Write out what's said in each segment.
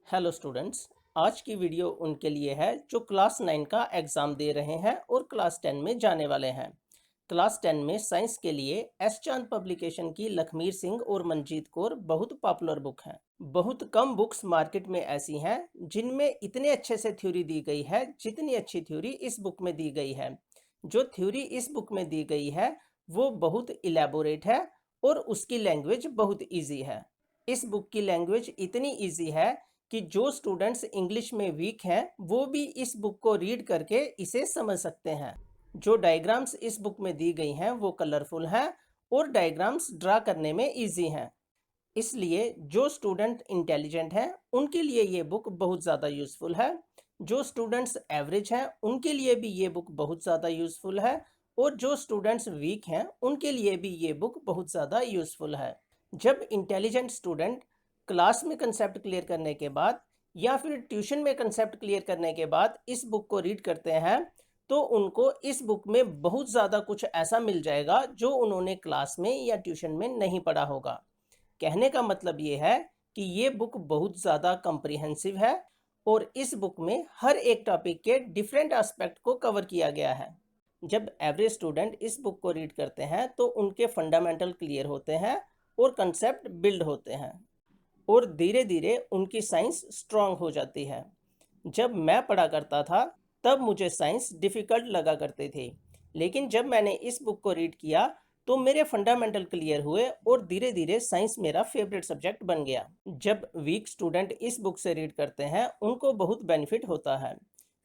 Hello students. आज की video उनके लिए है जो क्लास 9 का एग्ज़ाम दे रहे हैं और क्लास 10 में जाने वाले हैं। क्लास 10 में साइंस के लिए एस चांद पब्लिकेशन की लखमीर सिंह और मंजीत कौर बहुत पॉपुलर बुक है। बहुत कम बुक्स मार्केट में ऐसी हैं जिनमें इतने अच्छे से थ्योरी दी गई है जितनी अच्छी थ्योरी इस बुक में दी गई है। जो थ्योरी इस बुक में दी गई है वो बहुत इलेबोरेट है और उसकी लैंग्वेज बहुत ईजी है। इस बुक की लैंग्वेज इतनी ईजी है कि जो स्टूडेंट्स इंग्लिश में वीक हैं वो भी इस बुक को रीड करके इसे समझ सकते हैं। जो डायग्राम्स इस बुक में दी गई हैं वो कलरफुल हैं और डायग्राम्स ड्रा करने में इजी हैं। इसलिए जो स्टूडेंट इंटेलिजेंट हैं उनके लिए ये बुक बहुत ज़्यादा यूज़फुल है। जो स्टूडेंट्स एवरेज हैं उनके लिए भी ये बुक बहुत ज़्यादा यूज़फुल है और जो स्टूडेंट्स वीक हैं उनके लिए भी ये बुक बहुत ज़्यादा यूज़फुल है। जब इंटेलिजेंट स्टूडेंट क्लास में कंसेप्ट क्लियर करने के बाद या फिर ट्यूशन में कंसेप्ट क्लियर करने के बाद इस बुक को रीड करते हैं तो उनको इस बुक में बहुत ज़्यादा कुछ ऐसा मिल जाएगा जो उन्होंने क्लास में या ट्यूशन में नहीं पढ़ा होगा। कहने का मतलब ये है कि ये बुक बहुत ज़्यादा कम्प्रिहेंसिव है और इस बुक में हर एक टॉपिक के डिफरेंट एस्पेक्ट को कवर किया गया है। जब एवरेज स्टूडेंट इस बुक को रीड करते हैं तो उनके फंडामेंटल क्लियर होते हैं और कंसेप्ट बिल्ड होते हैं और धीरे धीरे उनकी साइंस स्ट्रांग हो जाती है। जब मैं पढ़ा करता था तब मुझे साइंस डिफ़िकल्ट लगा करती थी, लेकिन जब मैंने इस बुक को रीड किया तो मेरे फंडामेंटल क्लियर हुए और धीरे धीरे साइंस मेरा फेवरेट सब्जेक्ट बन गया। जब वीक स्टूडेंट इस बुक से रीड करते हैं उनको बहुत बेनिफिट होता है।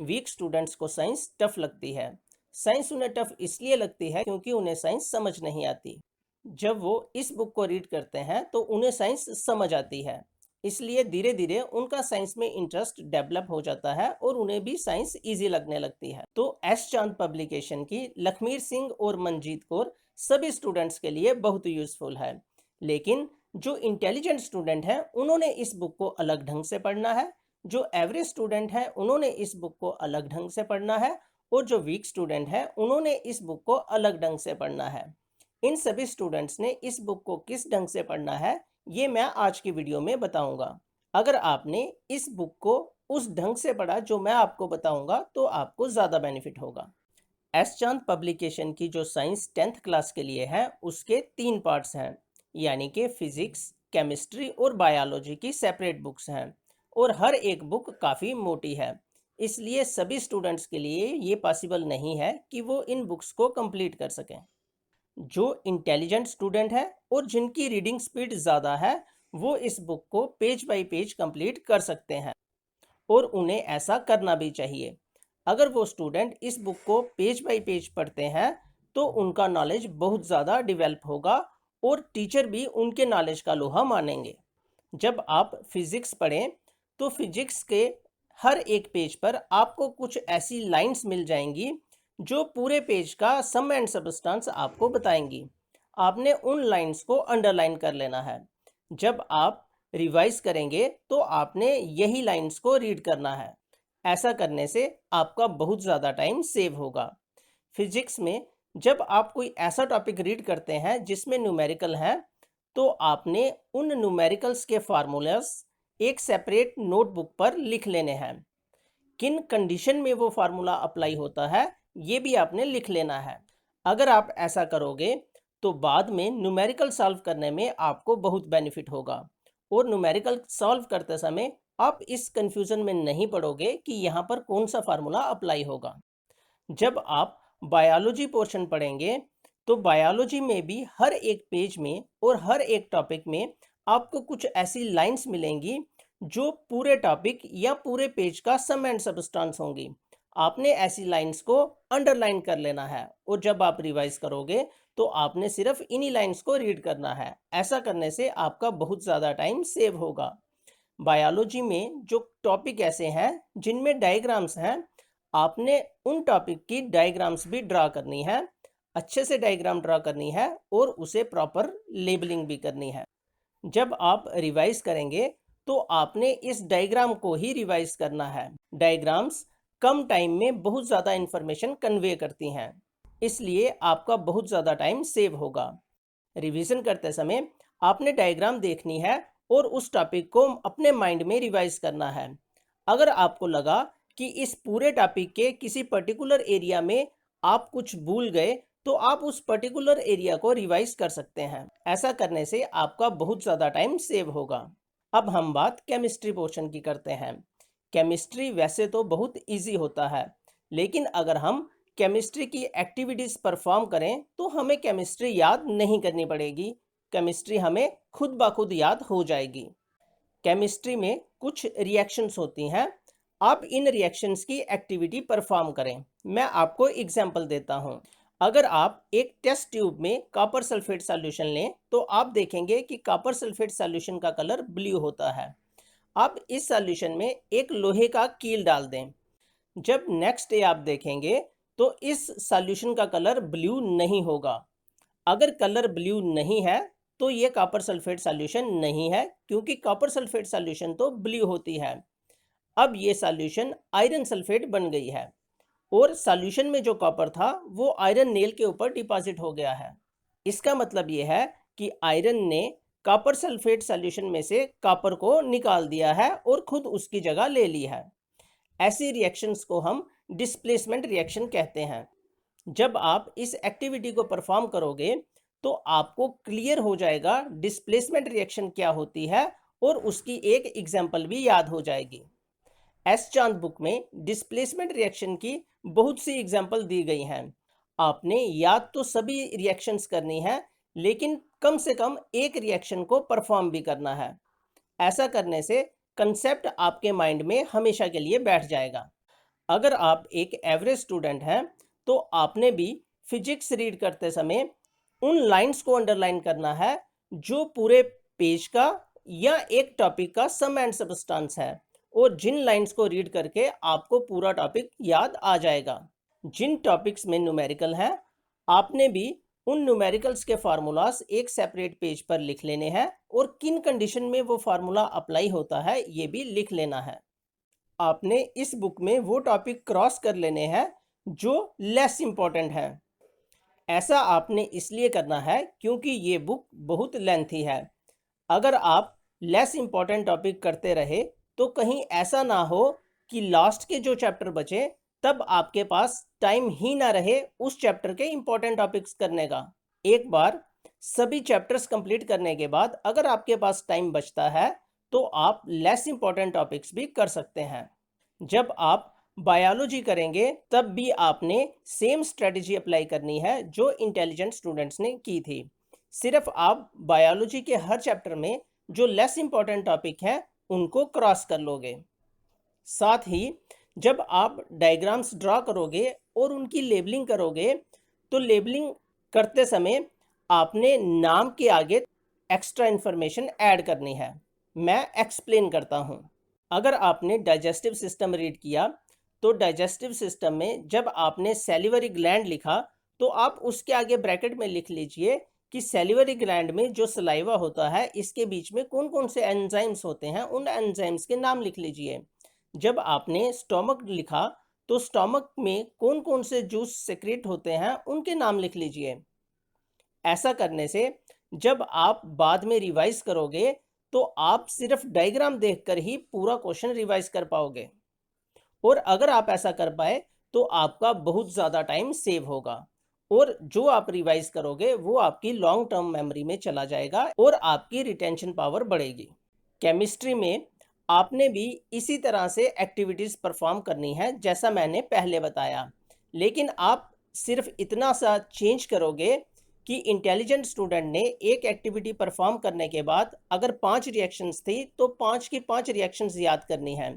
वीक स्टूडेंट्स को साइंस टफ लगती है। साइंस उन्हें टफ इसलिए लगती है क्योंकि उन्हें साइंस समझ नहीं आती। जब वो इस बुक को रीड करते हैं तो उन्हें साइंस समझ आती है, इसलिए धीरे धीरे उनका साइंस में इंटरेस्ट डेवलप हो जाता है और उन्हें भी साइंस इजी लगने लगती है। तो एस चांद पब्लिकेशन की लखमीर सिंह और मंजीत कौर सभी स्टूडेंट्स के लिए बहुत यूज़फुल है, लेकिन जो इंटेलिजेंट स्टूडेंट हैं उन्होंने इस बुक को अलग ढंग से पढ़ना है। जो एवरेज स्टूडेंट हैं उन्होंने इस बुक को अलग ढंग से पढ़ना है और जो वीक स्टूडेंट हैं उन्होंने इस बुक को अलग ढंग से पढ़ना है। इन सभी स्टूडेंट्स ने इस बुक को किस ढंग से पढ़ना है ये मैं आज की वीडियो में बताऊंगा। अगर आपने इस बुक को उस ढंग से पढ़ा जो मैं आपको बताऊंगा तो आपको ज़्यादा बेनिफिट होगा। एस चांद पब्लिकेशन की जो साइंस 10th क्लास के लिए है उसके 3 पार्ट्स हैं, यानी कि फिजिक्स, केमिस्ट्री और बायोलॉजी की सेपरेट बुक्स हैं और हर एक बुक काफ़ी मोटी है। इसलिए सभी स्टूडेंट्स के लिए ये पॉसिबल नहीं है कि वो इन बुक्स को कंप्लीट कर सकें। जो इंटेलिजेंट स्टूडेंट है और जिनकी रीडिंग स्पीड ज़्यादा है वो इस बुक को पेज बाय पेज कंप्लीट कर सकते हैं और उन्हें ऐसा करना भी चाहिए। अगर वो स्टूडेंट इस बुक को पेज बाय पेज पढ़ते हैं तो उनका नॉलेज बहुत ज़्यादा डेवलप होगा और टीचर भी उनके नॉलेज का लोहा मानेंगे। जब आप फिज़िक्स पढ़ें तो फिज़िक्स के हर एक पेज पर आपको कुछ ऐसी लाइंस मिल जाएंगी जो पूरे पेज का सम एंड सबस्टेंस आपको बताएंगी। आपने उन लाइंस को अंडरलाइन कर लेना है। जब आप रिवाइज करेंगे तो आपने यही लाइंस को रीड करना है। ऐसा करने से आपका बहुत ज़्यादा टाइम सेव होगा। फिजिक्स में जब आप कोई ऐसा टॉपिक रीड करते हैं जिसमें न्यूमेरिकल है तो आपने उन न्यूमेरिकल्स के फार्मूलास एक सेपरेट नोटबुक पर लिख लेने हैं। किन कंडीशन में वो फार्मूला अप्लाई होता है ये भी आपने लिख लेना है। अगर आप ऐसा करोगे तो बाद में न्यूमेरिकल सॉल्व करने में आपको बहुत बेनिफिट होगा और न्यूमेरिकल सॉल्व करते समय आप इस कंफ्यूजन में नहीं पड़ोगे कि यहाँ पर कौन सा फार्मूला अप्लाई होगा। जब आप बायोलॉजी पोर्शन पढ़ेंगे तो बायोलॉजी में भी हर एक पेज में और हर एक टॉपिक में आपको कुछ ऐसी लाइंस मिलेंगी जो पूरे टॉपिक या पूरे पेज का सम एंड सबस्टेंस होंगी। आपने ऐसी लाइंस को अंडरलाइन कर लेना है और जब आप रिवाइज करोगे तो आपने सिर्फ इन्हीं लाइंस को रीड करना है। ऐसा करने से आपका बहुत ज़्यादा टाइम सेव होगा। बायोलॉजी में जो टॉपिक ऐसे हैं जिनमें डायग्राम्स हैं, आपने उन टॉपिक की डायग्राम्स भी ड्रा करनी है, अच्छे से डायग्राम ड्रा करनी है और उसे प्रॉपर लेबलिंग भी करनी है। जब आप रिवाइज करेंगे तो आपने इस डायग्राम को ही रिवाइज करना है। डायग्राम्स कम टाइम में बहुत ज़्यादा इन्फॉर्मेशन कन्वे करती हैं, इसलिए आपका बहुत ज़्यादा टाइम सेव होगा। रिवीजन करते समय आपने डायग्राम देखनी है और उस टॉपिक को अपने माइंड में रिवाइज करना है। अगर आपको लगा कि इस पूरे टॉपिक के किसी पर्टिकुलर एरिया में आप कुछ भूल गए, तो आप उस पर्टिकुलर एरिया को रिवाइज कर सकते हैं। ऐसा करने से आपका बहुत ज़्यादा टाइम सेव होगा। अब हम बात केमिस्ट्री पोर्शन की करते हैं। केमिस्ट्री वैसे तो बहुत इजी होता है, लेकिन अगर हम केमिस्ट्री की एक्टिविटीज़ परफॉर्म करें तो हमें केमिस्ट्री याद नहीं करनी पड़ेगी, केमिस्ट्री हमें खुद ब खुद याद हो जाएगी। केमिस्ट्री में कुछ रिएक्शंस होती हैं, आप इन रिएक्शंस की एक्टिविटी परफॉर्म करें। मैं आपको एग्जांपल देता हूं। अगर आप एक टेस्ट ट्यूब में कॉपर सल्फेट सॉल्यूशन लें तो आप देखेंगे कि कॉपर सल्फेट सॉल्यूशन का कलर ब्लू होता है। आप इस सॉल्यूशन में एक लोहे का कील डाल दें। जब नेक्स्ट डे आप देखेंगे तो इस सॉल्यूशन का कलर ब्लू नहीं होगा। अगर कलर ब्लू नहीं है तो ये कॉपर सल्फेट सॉल्यूशन नहीं है, क्योंकि कॉपर सल्फेट सॉल्यूशन तो ब्लू होती है। अब ये सॉल्यूशन आयरन सल्फेट बन गई है और सॉल्यूशन में जो कॉपर था वो आयरन नेल के ऊपर डिपॉजिट हो गया है। इसका मतलब ये है कि आयरन ने कॉपर सल्फेट सॉल्यूशन में से कॉपर को निकाल दिया है और खुद उसकी जगह ले ली है। ऐसी रिएक्शंस को हम डिस्प्लेसमेंट रिएक्शन कहते हैं। जब आप इस एक्टिविटी को परफॉर्म करोगे तो आपको क्लियर हो जाएगा डिस्प्लेसमेंट रिएक्शन क्या होती है और उसकी एक एग्जाम्पल भी याद हो जाएगी। एस चांद बुक में डिस्प्लेसमेंट रिएक्शन की बहुत सी एग्जाम्पल दी गई हैं। आपने याद तो सभी रिएक्शंस करनी है, लेकिन कम से कम एक रिएक्शन को परफॉर्म भी करना है। ऐसा करने से कंसेप्ट आपके माइंड में हमेशा के लिए बैठ जाएगा। अगर आप एक एवरेज स्टूडेंट हैं तो आपने भी फिजिक्स रीड करते समय उन लाइंस को अंडरलाइन करना है जो पूरे पेज का या एक टॉपिक का सम एंड सबस्टेंस है, और जिन लाइंस को रीड करके आपको पूरा टॉपिक याद आ जाएगा। जिन टॉपिक्स में न्यूमेरिकल हैं आपने भी उन न्यूमेरिकल्स के फार्मूलाज एक सेपरेट पेज पर लिख लेने हैं और किन कंडीशन में वो फार्मूला अप्लाई होता है ये भी लिख लेना है। आपने इस बुक में वो टॉपिक क्रॉस कर लेने हैं जो लेस इम्पोर्टेंट है। ऐसा आपने इसलिए करना है क्योंकि ये बुक बहुत लेंथी है। अगर आप लेस इम्पोर्टेंट टॉपिक करते रहे तो कहीं ऐसा ना हो कि लास्ट के जो चैप्टर बचे तब आपके पास टाइम ही ना रहे उस चैप्टर के इम्पोर्टेंट टॉपिक्स करने का। एक बार सभी चैप्टर्स कंप्लीट करने के बाद अगर आपके पास टाइम बचता है तो आप लेस इम्पोर्टेंट टॉपिक्स भी कर सकते हैं। जब आप बायोलॉजी करेंगे तब भी आपने सेम स्ट्रेटजी अप्लाई करनी है जो इंटेलिजेंट स्टूडेंट्स ने की थी। सिर्फ आप बायोलॉजी के हर चैप्टर में जो लेस इम्पोर्टेंट टॉपिक है उनको क्रॉस कर लोगे। साथ ही जब आप डायग्राम्स ड्रा करोगे और उनकी लेबलिंग करोगे तो लेबलिंग करते समय आपने नाम के आगे एक्स्ट्रा इन्फॉर्मेशन ऐड करनी है। मैं एक्सप्लेन करता हूँ। अगर आपने डाइजेस्टिव सिस्टम रीड किया तो डाइजेस्टिव सिस्टम में जब आपने सैलिवरी ग्लैंड लिखा तो आप उसके आगे ब्रैकेट में लिख लीजिए कि सैलिवरी ग्लैंड में जो सलाइवा होता है इसके बीच में कौन कौन से एंजाइम्स होते हैं, उन एंजाइम्स के नाम लिख लीजिए। जब आपने स्टोमक लिखा तो स्टोमक में कौन कौन से जूस सेक्रेट होते हैं उनके नाम लिख लीजिए। ऐसा करने से जब आप बाद में रिवाइज करोगे तो आप सिर्फ डायग्राम देखकर ही पूरा क्वेश्चन रिवाइज कर पाओगे, और अगर आप ऐसा कर पाए तो आपका बहुत ज़्यादा टाइम सेव होगा और जो आप रिवाइज करोगे वो आपकी लॉन्ग टर्म मेमोरी में चला जाएगा और आपकी रिटेंशन पावर बढ़ेगी। केमिस्ट्री में आपने भी इसी तरह से एक्टिविटीज़ परफॉर्म करनी है जैसा मैंने पहले बताया, लेकिन आप सिर्फ इतना सा चेंज करोगे कि इंटेलिजेंट स्टूडेंट ने एक एक्टिविटी परफॉर्म करने के बाद अगर 5 रिएक्शंस थी तो 5 की 5 रिएक्शंस याद करनी है,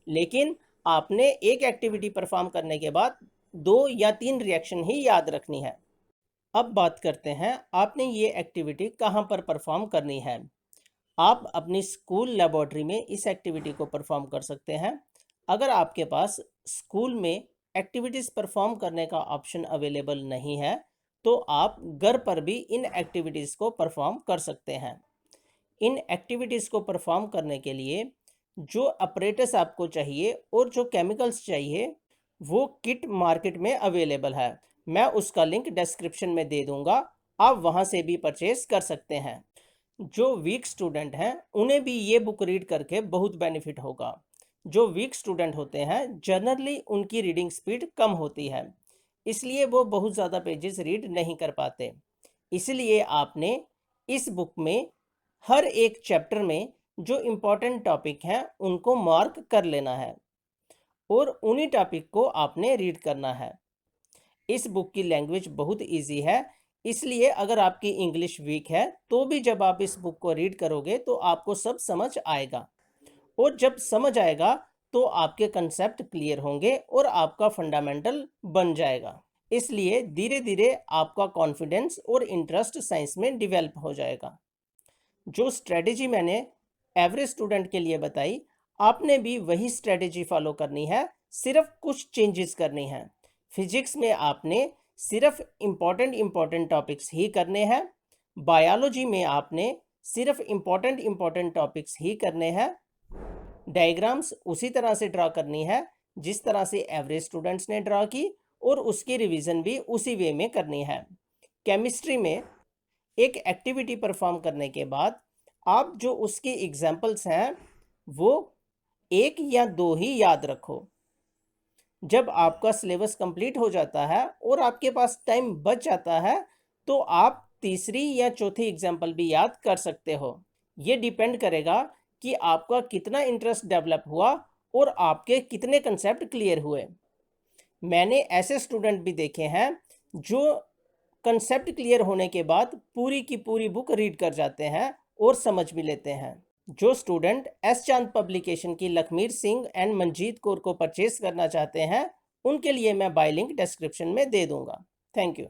लेकिन आपने एक एक्टिविटी परफॉर्म करने के बाद 2 या 3 रिएक्शन ही याद रखनी है। अब बात करते हैं आपने ये एक्टिविटी कहाँ पर परफॉर्म करनी है। आप अपनी स्कूल लेबोरेटरी में इस एक्टिविटी को परफॉर्म कर सकते हैं। अगर आपके पास स्कूल में एक्टिविटीज़ परफॉर्म करने का ऑप्शन अवेलेबल नहीं है तो आप घर पर भी इन एक्टिविटीज़ को परफॉर्म कर सकते हैं। इन एक्टिविटीज़ को परफॉर्म करने के लिए जो अपरेटस आपको चाहिए और जो केमिकल्स चाहिए वो किट मार्केट में अवेलेबल है। मैं उसका लिंक डिस्क्रिप्शन में दे दूंगा, आप वहां से भी परचेज कर सकते हैं। जो वीक स्टूडेंट हैं उन्हें भी ये बुक रीड करके बहुत बेनिफिट होगा। जो वीक स्टूडेंट होते हैं जनरली उनकी रीडिंग स्पीड कम होती है, इसलिए वो बहुत ज़्यादा पेजेस रीड नहीं कर पाते। इसलिए आपने इस बुक में हर एक चैप्टर में जो इम्पोर्टेंट टॉपिक हैं उनको मार्क कर लेना है और उन्हीं टॉपिक को आपने रीड करना है। इस बुक की लैंग्वेज बहुत इजी है, इसलिए अगर आपकी इंग्लिश वीक है तो भी जब आप इस बुक को रीड करोगे तो आपको सब समझ आएगा, और जब समझ आएगा तो आपके कंसेप्ट क्लियर होंगे और आपका फंडामेंटल बन जाएगा। इसलिए धीरे धीरे आपका कॉन्फिडेंस और इंटरेस्ट साइंस में डेवलप हो जाएगा। जो स्ट्रेटेजी मैंने एवरेज स्टूडेंट के लिए बताई, आपने भी वही स्ट्रेटेजी फॉलो करनी है, सिर्फ कुछ चेंजेस करनी है। फिजिक्स में आपने सिर्फ इम्पोर्टेंट टॉपिक्स ही करने हैं, बायोलॉजी में आपने सिर्फ इम्पोर्टेंट टॉपिक्स ही करने हैं, डायग्राम्स उसी तरह से ड्रा करनी है जिस तरह से एवरेज स्टूडेंट्स ने ड्रा की, और उसकी रिवीजन भी उसी वे में करनी है। केमिस्ट्री में एक एक्टिविटी परफॉर्म करने के बाद आप जो उसके एग्जाम्पल्स हैं वो 1 या 2 ही याद रखो। जब आपका सिलेबस कंप्लीट हो जाता है और आपके पास टाइम बच जाता है तो आप तीसरी या चौथी एग्जाम्पल भी याद कर सकते हो। ये डिपेंड करेगा कि आपका कितना इंटरेस्ट डेवलप हुआ और आपके कितने कंसेप्ट क्लियर हुए। मैंने ऐसे स्टूडेंट भी देखे हैं जो कंसेप्ट क्लियर होने के बाद पूरी की पूरी बुक रीड कर जाते हैं और समझ भी लेते हैं। जो स्टूडेंट एस चांद पब्लिकेशन की लखमीर सिंह एंड मंजीत कौर को परचेज करना चाहते हैं उनके लिए मैं बाय लिंक डिस्क्रिप्शन में दे दूंगा। Thank you.